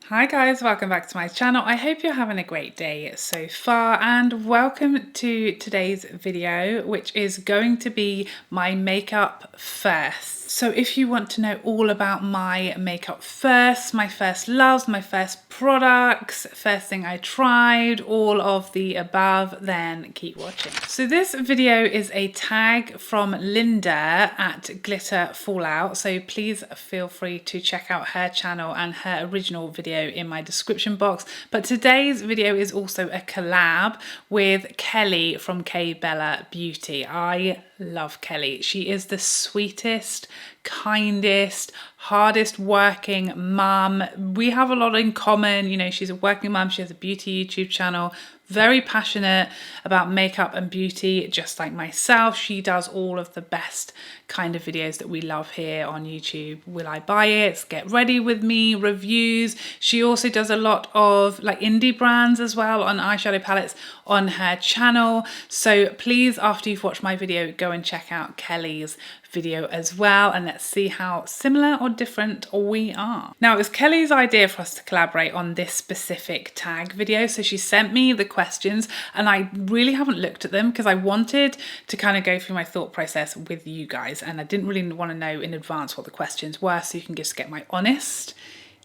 Hi guys, welcome back to my channel. I hope you're having a great day so far and welcome to today's video, which is going to be my makeup first. So if you want to know all about my makeup first, my first loves, my first products, first thing I tried, all of the above, then keep watching. So this video is a tag from Linda at Glitter Fallout. So please feel free to check out her channel and her original video in my description box. But today's video is also a collab with Kelly from Cle De Beauty. I love Kelly. She is the sweetest, kindest, hardest working mum. We have a lot in common. You know, she's a working mum. She has a beauty YouTube channel. Very passionate about makeup and beauty, just like myself. She does all of the best kind of videos that we love here on YouTube. Will I Buy It? Get Ready With Me, reviews. She also does a lot of like indie brands as well on eyeshadow palettes on her channel. So please, after you've watched my video, go and check out Kelly's video as well, and let's see how similar or different we are. Now, it was Kelly's idea for us to collaborate on this specific tag video, so she sent me the questions and I really haven't looked at them because I wanted to kind of go through my thought process with you guys, and I didn't really want to know in advance what the questions were, so you can just get my honest,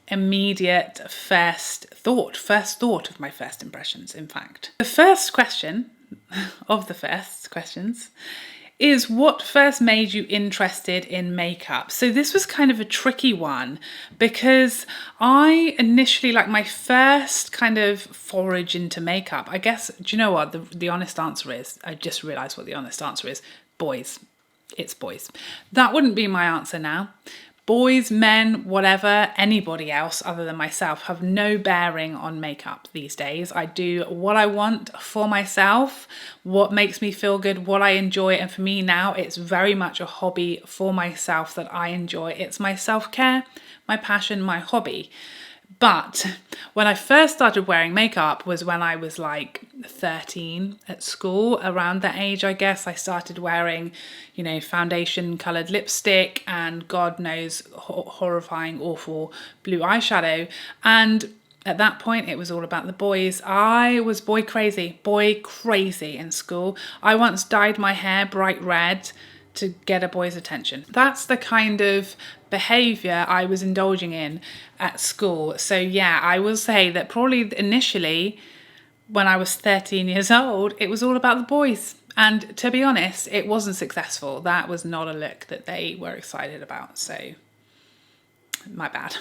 immediate first thought of my first impressions. In fact, the first question of the first questions is, what first made you interested in makeup? So this was kind of a tricky one because I initially, like, my first kind of forage into makeup, I guess, do you know what the honest answer is? I just realized what the honest answer is. Boys. It's boys. That wouldn't be my answer now. Boys, men, whatever, anybody else other than myself have no bearing on makeup these days. I do what I want for myself, what makes me feel good, what I enjoy. And for me now, it's very much a hobby for myself that I enjoy. It's my self-care, my passion, my hobby. But when I first started wearing makeup was when I was like 13 at school. Around that age, I guess, I started wearing, you know, foundation coloured lipstick and God knows horrifying, awful blue eyeshadow. And at that point, it was all about the boys. I was boy crazy in school. I once dyed my hair bright red to get a boy's attention. That's the kind of behavior I was indulging in at school. So yeah, I will say that probably initially when I was 13 years old, it was all about the boys. And to be honest, it wasn't successful. That was not a look that they were excited about. So my bad.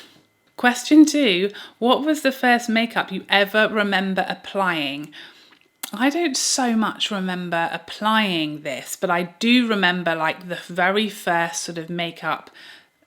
Question 2, what was the first makeup you ever remember applying? I don't so much remember applying this, but I do remember like the very first sort of makeup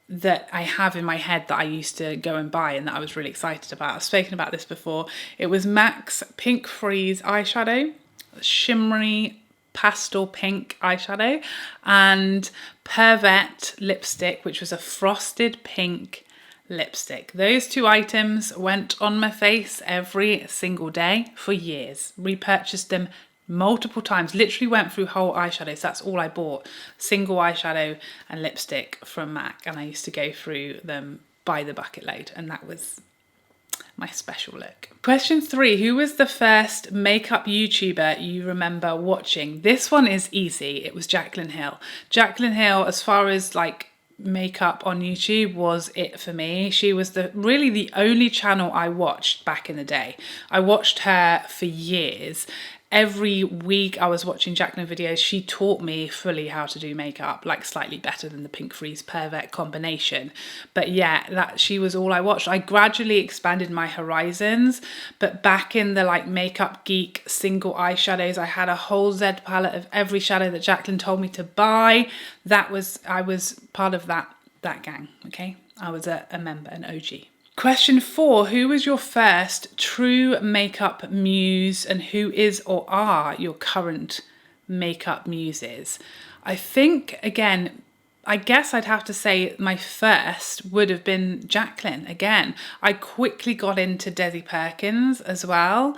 that I have in my head that I used to go and buy and that I was really excited about. I've spoken about this before. It was MAC's Pink Freeze eyeshadow, shimmery pastel pink eyeshadow, and Pervert lipstick, which was a frosted pink lipstick. Those two items went on my face every single day for years. Repurchased them multiple times, literally went through whole eyeshadows. That's all I bought, single eyeshadow and lipstick from MAC, and I used to go through them by the bucket load, and that was my special look. Question 3, who was the first makeup YouTuber you remember watching? This one is easy. It was Jaclyn Hill. Jaclyn Hill, as far as like makeup on YouTube, was it for me. She was really the only channel I watched back in the day. I watched her for years. Every week I was watching Jaclyn videos. She taught me fully how to do makeup, like slightly better than the Pink Freeze Pervert combination. But yeah, she was all I watched. I gradually expanded my horizons, but back in the like makeup geek single eyeshadows, I had a whole Z palette of every shadow that Jaclyn told me to buy. I was part of that gang, okay? I was a member, an OG. Question 4, who was your first true makeup muse and who is or are your current makeup muses? I think, again, I guess I'd have to say my first would have been Jaclyn. Again, I quickly got into Desi Perkins as well.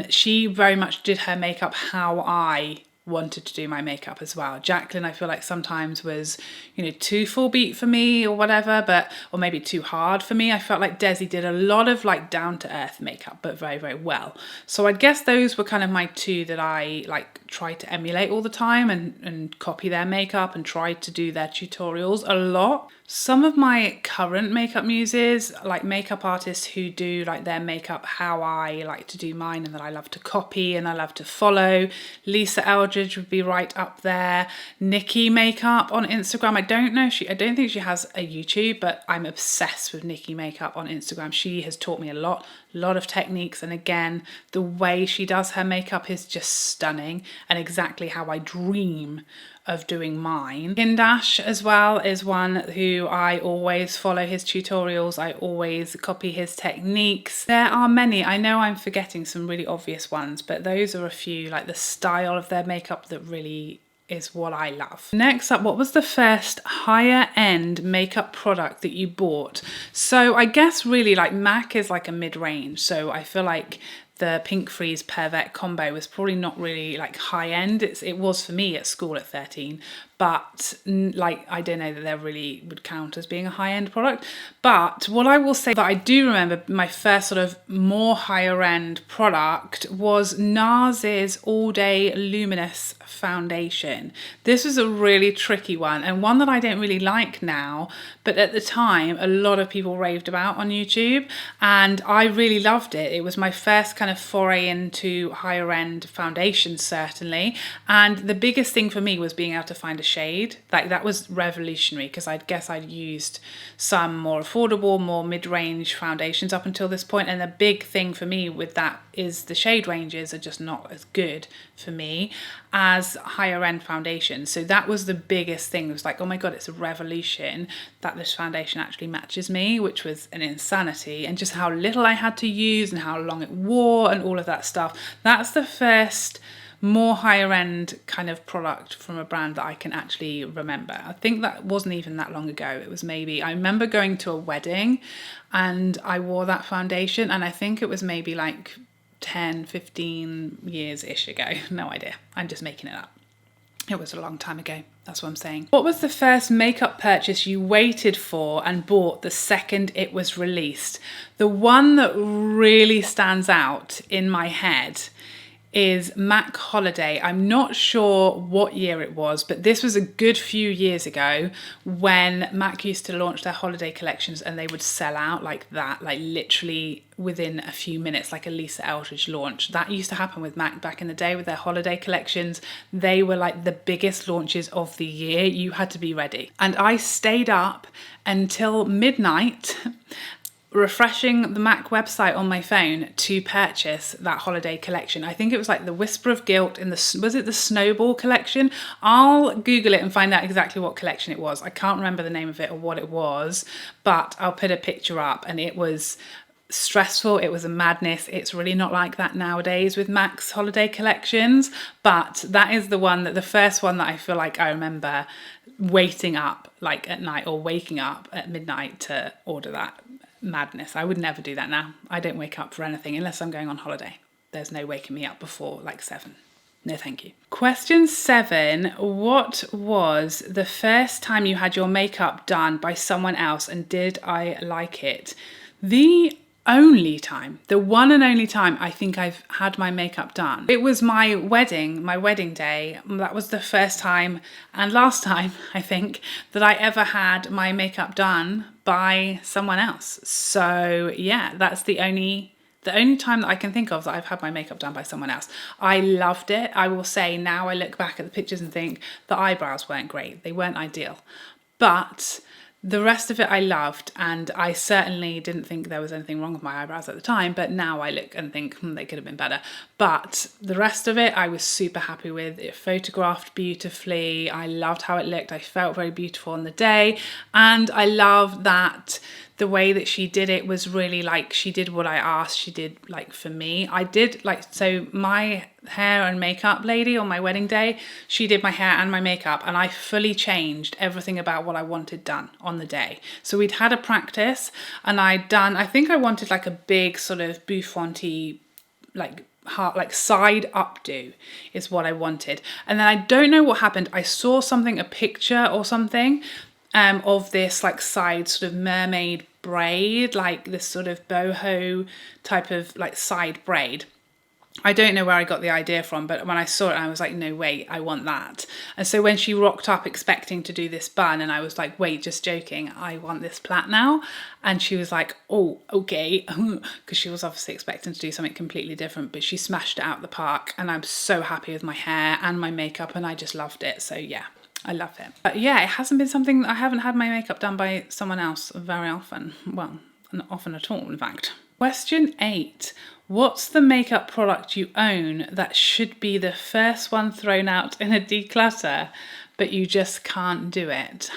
She very much did her makeup how I wanted to do my makeup as well. Jacqueline, I feel like sometimes was, you know, too full beat for me or whatever, or maybe too hard for me. I felt like Desi did a lot of like down to earth makeup, but very, very well. So I guess those were kind of my two that I like tried to emulate all the time and copy their makeup and tried to do their tutorials a lot. Some of my current makeup muses, like makeup artists who do like their makeup how I like to do mine and that I love to copy and I love to follow. Lisa Eldridge would be right up there. Nikki Makeup on Instagram. I don't think she has a YouTube, but I'm obsessed with Nikki Makeup on Instagram. She has taught me a lot of techniques, and again, the way she does her makeup is just stunning and exactly how I dream of doing mine. Kindash as well is one who I always follow his tutorials. I always copy his techniques. There are many. I know I'm forgetting some really obvious ones, but those are a few, like the style of their makeup that really is what I love. Next up, what was the first higher end makeup product that you bought? So I guess really like MAC is like a mid-range. So I feel like the Pink Freeze Pervert combo was probably not really like high end. It was for me at school at 13, but like I don't know that they really would count as being a high end product. But what I will say that I do remember my first sort of more higher end product was NARS's All Day Luminous foundation. This was a really tricky one and one that I don't really like now, but at the time a lot of people raved about on YouTube and I really loved it. It was my first kind of foray into higher end foundation, certainly, and the biggest thing for me was being able to find a shade. Like that was revolutionary because I guess I'd used some more affordable, more mid-range foundations up until this point, and the big thing for me with that is the shade ranges are just not as good for me as higher end foundations. So that was the biggest thing. It was like, oh my god, it's a revolution that this foundation actually matches me, which was an insanity, and just how little I had to use and how long it wore and all of that stuff. That's the first more higher end kind of product from a brand that I can actually remember. I think that wasn't even that long ago. It was maybe, I remember going to a wedding and I wore that foundation and I think it was maybe like 10, 15 years-ish ago. No idea. I'm just making it up. It was a long time ago. That's what I'm saying. What was the first makeup purchase you waited for and bought the second it was released? The one that really stands out in my head is MAC Holiday. I'm not sure what year it was, but this was a good few years ago when MAC used to launch their holiday collections and they would sell out like that, like literally within a few minutes, like a Lisa Eldridge launch. That used to happen with MAC back in the day with their holiday collections. They were like the biggest launches of the year. You had to be ready. And I stayed up until midnight refreshing the MAC website on my phone to purchase that holiday collection. I think it was like the Whisper of Guilt in the, was it the Snowball collection? I'll Google it and find out exactly what collection it was. I can't remember the name of it or what it was, but I'll put a picture up, and it was stressful. It was a madness. It's really not like that nowadays with MAC's holiday collections, but that is the one that the first one that I feel like I remember waiting up like at night or waking up at midnight to order that. Madness. I would never do that now. I don't wake up for anything unless I'm going on holiday. There's no waking me up before like 7. No, thank you. Question 7. What was the first time you had your makeup done by someone else and did I like it? The only time, the one and only time I think I've had my makeup done. It was my wedding day. That was the first time and last time, I think, that I ever had my makeup done by someone else. So yeah, that's the only time that I can think of that I've had my makeup done by someone else. I loved it. I will say now I look back at the pictures and think the eyebrows weren't great. They weren't ideal, but the rest of it I loved, and I certainly didn't think there was anything wrong with my eyebrows at the time, but now I look and think they could have been better. But the rest of it I was super happy with. It photographed beautifully. I loved how it looked. I felt very beautiful on the day, and I loved that the way that she did it was really like she did what I asked. She did like for me. I did like, so my hair and makeup lady on my wedding day, she did my hair and my makeup, and I fully changed everything about what I wanted done on the day. So we'd had a practice and I think I wanted like a big sort of bouffant-y like like side updo is what I wanted. And then I don't know what happened. I saw something, a picture or something of this like side sort of mermaid braid, like this sort of boho type of like side braid. I don't know where I got the idea from, but when I saw it, I was like, no, wait, I want that. And so when she rocked up expecting to do this bun, and I was like, wait, just joking, I want this plait now. And she was like, oh, okay, because she was obviously expecting to do something completely different, but she smashed it out of the park. And I'm so happy with my hair and my makeup, and I just loved it. So yeah, I love it. But yeah, it hasn't been something, I haven't had my makeup done by someone else very often. Well, not often at all, in fact. Question 8. What's the makeup product you own that should be the first one thrown out in a declutter, but you just can't do it?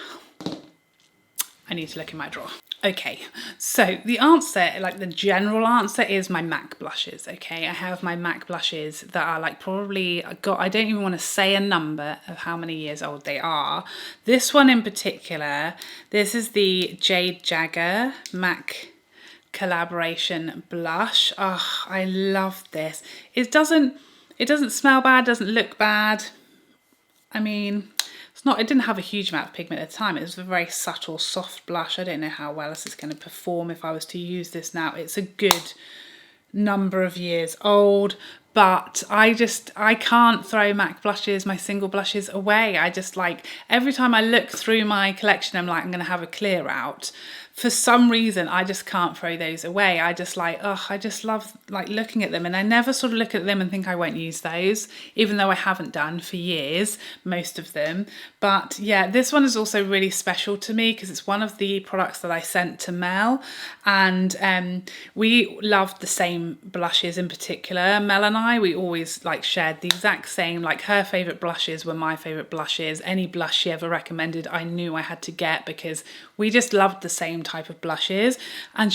I need to look in my drawer. Okay, so the answer, like the general answer, is my MAC blushes, okay? I have my MAC blushes that are like probably, I don't even want to say a number of how many years old they are. This one in particular, this is the Jade Jagger MAC collaboration blush. Oh, I love this. It doesn't smell bad, doesn't look bad. I mean, it didn't have a huge amount of pigment at the time. It was a very subtle, soft blush. I don't know how well this is going to perform if I was to use this now. It's a good number of years old, but I can't throw MAC blushes, my single blushes, away. I just like, every time I look through my collection, I'm like, I'm going to have a clear out. For some reason, I just can't throw those away. I just like, I just love like looking at them, and I never sort of look at them and think I won't use those, even though I haven't done for years, most of them. But yeah, this one is also really special to me because it's one of the products that I sent to Mel, and we loved the same blushes in particular. Mel and I, we always like shared the exact same, like her favourite blushes were my favourite blushes. Any blush she ever recommended, I knew I had to get because we just loved the same type of blushes. And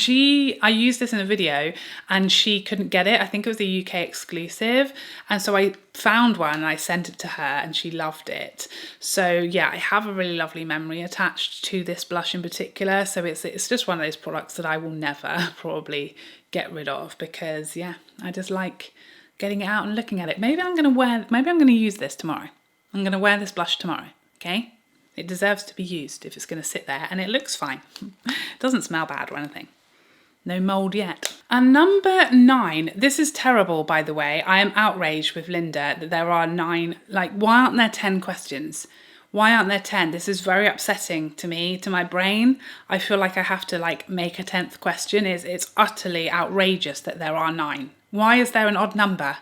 I used this in a video and she couldn't get it. I think it was a UK exclusive. And so I found one and I sent it to her and she loved it. So yeah, I have a really lovely memory attached to this blush in particular. So it's just one of those products that I will never probably get rid of because yeah, I just like getting it out and looking at it. Maybe I'm going to use this tomorrow. I'm going to wear this blush tomorrow. Okay. It deserves to be used if it's going to sit there, and it looks fine. It doesn't smell bad or anything. No mold yet. And number 9, this is terrible, by the way. I am outraged with Linda that there are 9, like, why aren't there 10 questions? Why aren't there 10? This is very upsetting to me, to my brain. I feel like I have to like make a 10th question. It's utterly outrageous that there are 9. Why is there an odd number?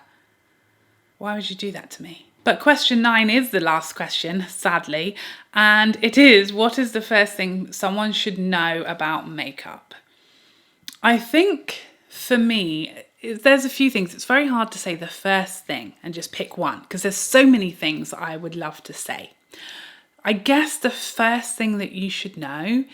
Why would you do that to me? But question 9 is the last question, sadly, and it is, what is the first thing someone should know about makeup? I think for me, there's a few things. It's very hard to say the first thing and just pick one because there's so many things I would love to say. I guess the first thing that you should know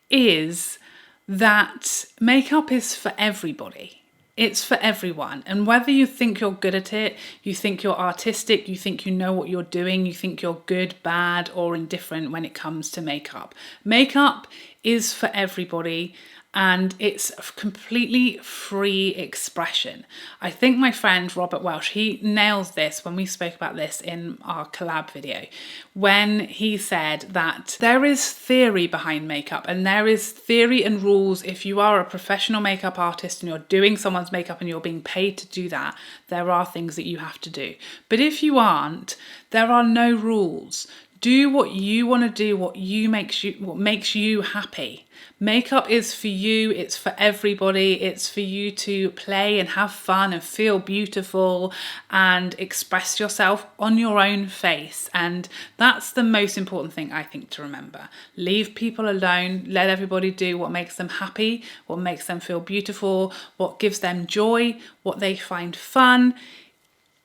is that makeup is for everybody. It's for everyone. And whether you think you're good at it, you think you're artistic, you think you know what you're doing, you think you're good, bad, or indifferent when it comes to makeup. Makeup is for everybody. And it's a completely free expression. I think my friend Robert Welsh, he nails this when we spoke about this in our collab video, when he said that there is theory behind makeup and there is theory and rules. If you are a professional makeup artist and you're doing someone's makeup and you're being paid to do that, there are things that you have to do. But if you aren't, there are no rules. Do what you want to do, what makes you happy. Makeup is for you, it's for everybody, it's for you to play and have fun and feel beautiful and express yourself on your own face. And that's the most important thing I think to remember. Leave people alone, let everybody do what makes them happy, what makes them feel beautiful, what gives them joy, what they find fun.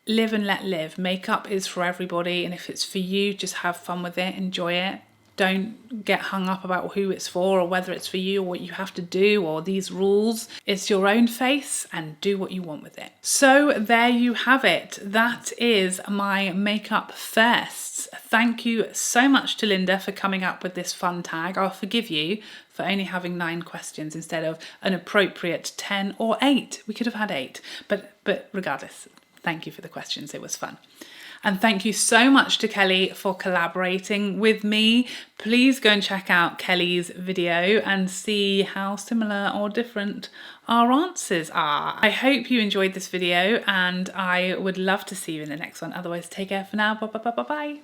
Live and let live. Makeup is for everybody, and if it's for you, just have fun with it, enjoy it. Don't get hung up about who it's for or whether it's for you or what you have to do or these rules. It's your own face and do what you want with it. So there you have it. That is my makeup firsts. Thank you so much to Linda for coming up with this fun tag. I'll forgive you for only having 9 questions instead of an appropriate 10 or 8. We could have had 8, but regardless, thank you for the questions. It was fun. And thank you so much to Kelly for collaborating with me. Please go and check out Kelly's video and see how similar or different our answers are. I hope you enjoyed this video and I would love to see you in the next one. Otherwise, take care for now. Bye.